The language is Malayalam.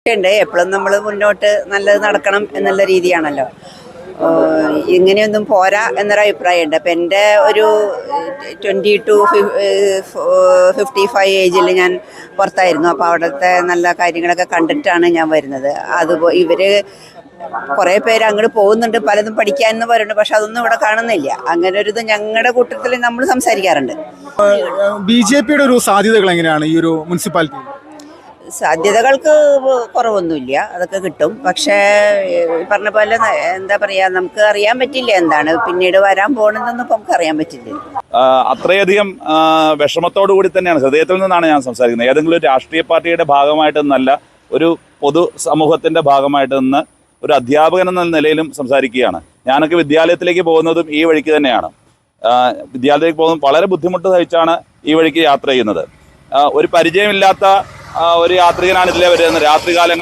പ്രതീക്ഷയുണ്ട്. എപ്പോഴും നമ്മൾ മുന്നോട്ട് നല്ലത് നടക്കണം എന്നുള്ള രീതിയാണല്ലോ. ഇങ്ങനെയൊന്നും പോരാ എന്നൊരു അഭിപ്രായമുണ്ട്. അപ്പം എൻ്റെ ഒരു 20 to 55 ഏജിൽ ഞാൻ പുറത്തായിരുന്നു. അപ്പോൾ അവിടുത്തെ നല്ല കാര്യങ്ങളൊക്കെ കണ്ടിട്ടാണ് ഞാൻ വരുന്നത്. അതുപോലെ ഇവർ കുറേ പേര് അങ്ങോട്ട് പോകുന്നുണ്ട്, പലതും പഠിക്കാനെന്ന് പറയുന്നുണ്ട്. പക്ഷെ അതൊന്നും ഇവിടെ കാണുന്നില്ല. അങ്ങനെ ഒരു ഇത് ഞങ്ങളുടെ കൂട്ടത്തിൽ നമ്മൾ സംസാരിക്കാറുണ്ട്. BJPയുടെ ഒരു സാധ്യതകൾ എങ്ങനെയാണ് ഈ ഒരു മുനിസിപ്പാലിറ്റി? സാധ്യതകൾക്ക് കുറവൊന്നുമില്ല, അതൊക്കെ കിട്ടും. പക്ഷേ പറഞ്ഞ പോലെ എന്താ പറയുക, നമുക്ക് അറിയാൻ പറ്റില്ല എന്താണ് പിന്നീട് വരാൻ പോകുന്നതെന്നൊന്നും ഇപ്പം നമുക്ക് അറിയാൻ പറ്റില്ല. അത്രയധികം വിഷമത്തോടു കൂടി തന്നെയാണ്, ഹൃദയത്തിൽ നിന്നാണ് ഞാൻ സംസാരിക്കുന്നത്. ഏതെങ്കിലും ഒരു രാഷ്ട്രീയ പാർട്ടിയുടെ ഭാഗമായിട്ടൊന്നല്ല, ഒരു പൊതു സമൂഹത്തിൻ്റെ ഭാഗമായിട്ട് നിന്ന് ഒരു അധ്യാപകൻ എന്ന നിലയിലും സംസാരിക്കുകയാണ്. ഞാനൊക്കെ വിദ്യാലയത്തിലേക്ക് പോകുന്നതും ഈ വഴിക്ക് തന്നെയാണ്. വിദ്യാലയത്തിലേക്ക് പോകുന്നത് വളരെ ബുദ്ധിമുട്ട് സഹിച്ചാണ് ഈ വഴിക്ക് യാത്ര ചെയ്യുന്നത്. ഒരു പരിചയമില്ലാത്ത ഒരു യാത്രികനാണ് ഇതിലെ വരുന്നത്. രാത്രികാലങ്ങൾ